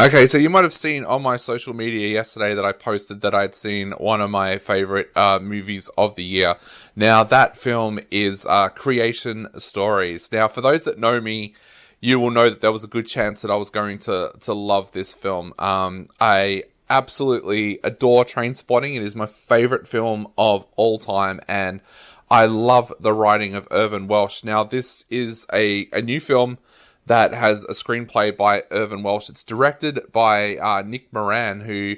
Okay, so you might have seen on my social media yesterday that I posted that I'd seen one of my favorite movies of the year. Now, that film is Creation Stories. Now, for those that know me, you will know that there was a good chance that I was going to love this film. I absolutely adore Trainspotting. It is my favorite film of all time, and I love the writing of Irvin Welsh. Now, this is a new film that has a screenplay by Irvin Welsh. It's directed by Nick Moran, who,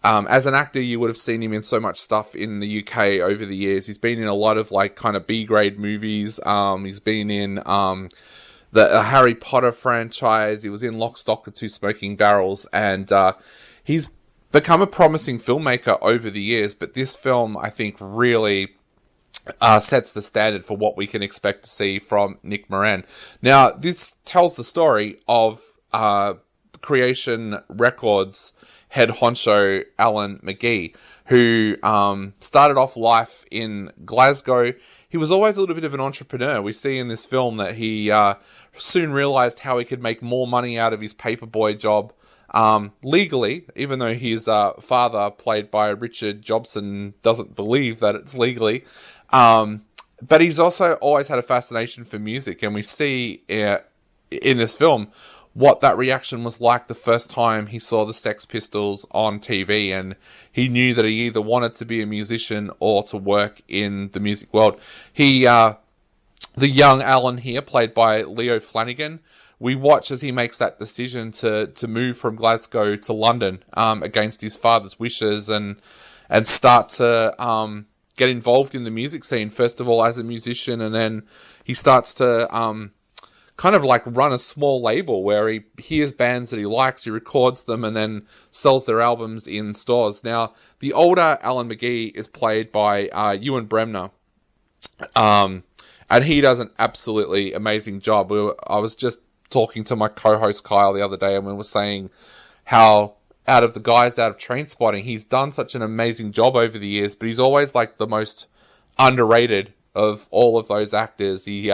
as an actor, you would have seen him in so much stuff in the UK over the years. He's been in a lot of like kind of B-grade movies. He's been in the Harry Potter franchise. He was in Lock, Stock, and Two Smoking Barrels, and he's become a promising filmmaker over the years. But this film, I think, really sets the standard for what we can expect to see from Nick Moran. Now, this tells the story of Creation Records head honcho Alan McGee, who started off life in Glasgow. He was always a little bit of an entrepreneur. We see in this film that he soon realized how he could make more money out of his paperboy job legally, even though his father, played by Richard Jobson, doesn't believe that it's legally. But he's also always had a fascination for music, and we see in this film what that reaction was like the first time he saw the Sex Pistols on TV, and he knew that he either wanted to be a musician or to work in the music world. The young Alan here, played by Leo Flanagan, we watch as he makes that decision to move from Glasgow to London against his father's wishes, and start to get involved in the music scene, first of all as a musician, and then he starts to kind of like run a small label where he hears bands that he likes, he records them, and then sells their albums in stores. Now, the older Alan McGee is played by Ewan Bremner, and he does an absolutely amazing job. I was just talking to my co-host Kyle the other day, and we were saying how out of Trainspotting, he's done such an amazing job over the years, but he's always like the most underrated of all of those actors. He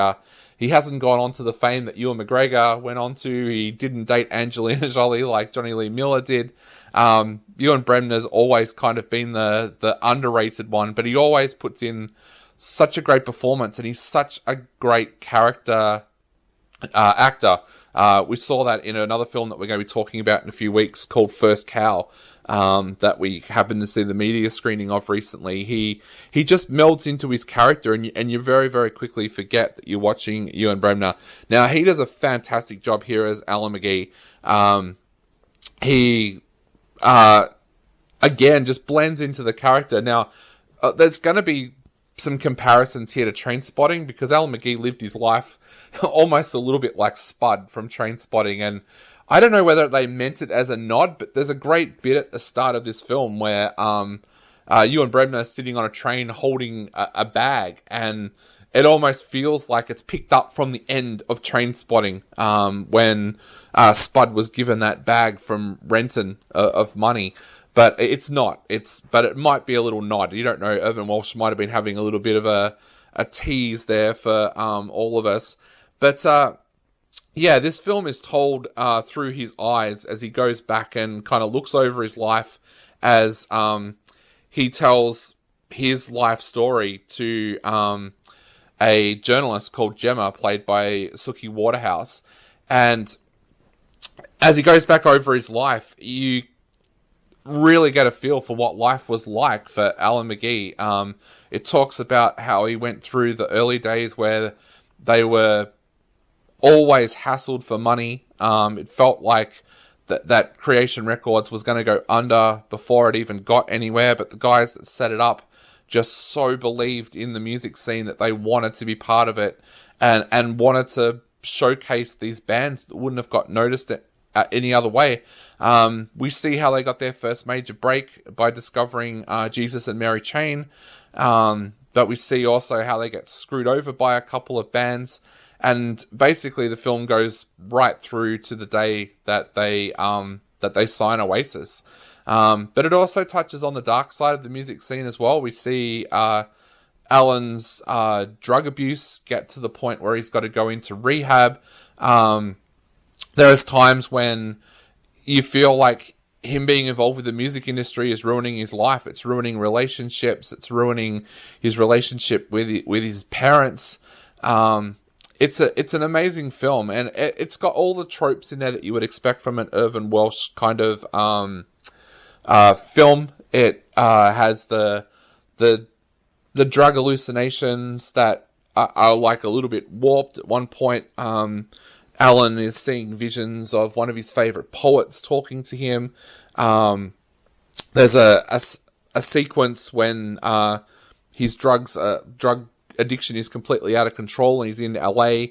hasn't gone on to the fame that Ewan McGregor went on to. He didn't date Angelina Jolie like Johnny Lee Miller did. Ewan Bremner's always kind of been the underrated one, but he always puts in such a great performance, and he's such a great character actor. We saw that in another film that we're going to be talking about in a few weeks called First Cow, that we happened to see the media screening of recently. He just melds into his character, and you very, very quickly forget that you're watching Ewan Bremner. Now, he does a fantastic job here as Alan McGee. He again just blends into the character. Now, there's going to be some comparisons here to Trainspotting, because Alan McGee lived his life almost a little bit like Spud from Trainspotting, and I don't know whether they meant it as a nod, but there's a great bit at the start of this film where Ewan Bremner is sitting on a train holding a bag, and it almost feels like it's picked up from the end of Trainspotting, when Spud was given that bag from Renton of money. But it's not. But it might be a little nod. You don't know. Irvin Welsh might have been having a little bit of a tease there for all of us. But yeah, this film is told through his eyes as he goes back and kind of looks over his life as he tells his life story to a journalist called Gemma, played by Suki Waterhouse. And as he goes back over his life, you really get a feel for what life was like for Alan McGee. It talks about how he went through the early days where they were always hassled for money. It felt like that Creation Records was going to go under before it even got anywhere, but the guys that set it up just so believed in the music scene that they wanted to be part of it, and wanted to showcase these bands that wouldn't have got noticed any other way. We see how they got their first major break by discovering Jesus and Mary Chain, but we see also how they get screwed over by a couple of bands, and basically the film goes right through to the day that they sign Oasis. But it also touches on the dark side of the music scene as well. We see Alan's drug abuse get to the point where he's got to go into rehab. There is times when you feel like him being involved with the music industry is ruining his life. It's ruining relationships. It's ruining his relationship with his parents. It's an amazing film, and it's got all the tropes in there that you would expect from an Irvine Welsh kind of film. It has the drug hallucinations that are like a little bit warped. At one point, Alan is seeing visions of one of his favorite poets talking to him. There's a sequence when his drug addiction is completely out of control and he's in LA,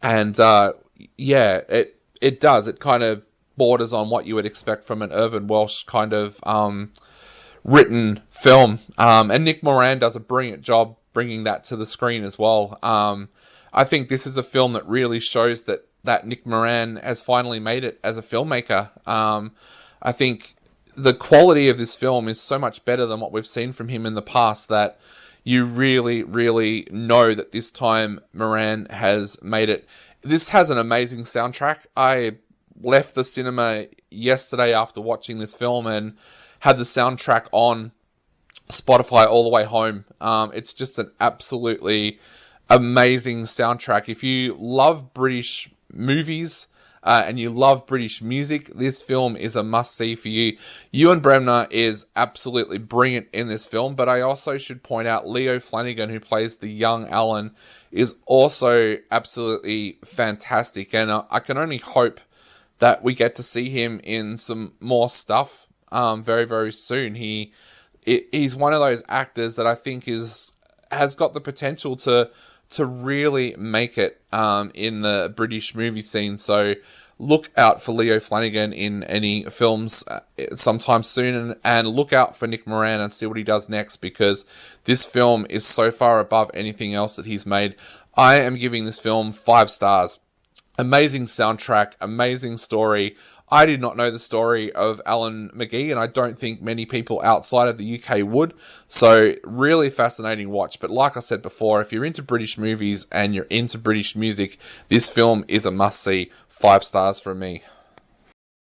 and it kind of borders on what you would expect from an Irvine Welsh kind of written film, and Nick Moran does a brilliant job bringing that to the screen as well. I think this is a film that really shows that Nick Moran has finally made it as a filmmaker. I think the quality of this film is so much better than what we've seen from him in the past that you really, really know that this time Moran has made it. This has an amazing soundtrack. I left the cinema yesterday after watching this film and had the soundtrack on Spotify all the way home. It's just an absolutely amazing soundtrack. If you love British movies and you love British music, this film is a must-see for you. Ewan Bremner is absolutely brilliant in this film, but I also should point out Leo Flanagan, who plays the young Alan, is also absolutely fantastic, and I can only hope that we get to see him in some more stuff very, very soon. He's one of those actors that I think has got the potential to really make it in the British movie scene. So look out for Leo Flanagan in any films sometime soon, and look out for Nick Moran and see what he does next, because this film is so far above anything else that he's made. I am giving this film 5 stars. Amazing soundtrack, amazing story. I did not know the story of Alan McGee, and I don't think many people outside of the UK would. So, really fascinating watch. But like I said before, if you're into British movies and you're into British music, this film is a must-see. 5 stars from me.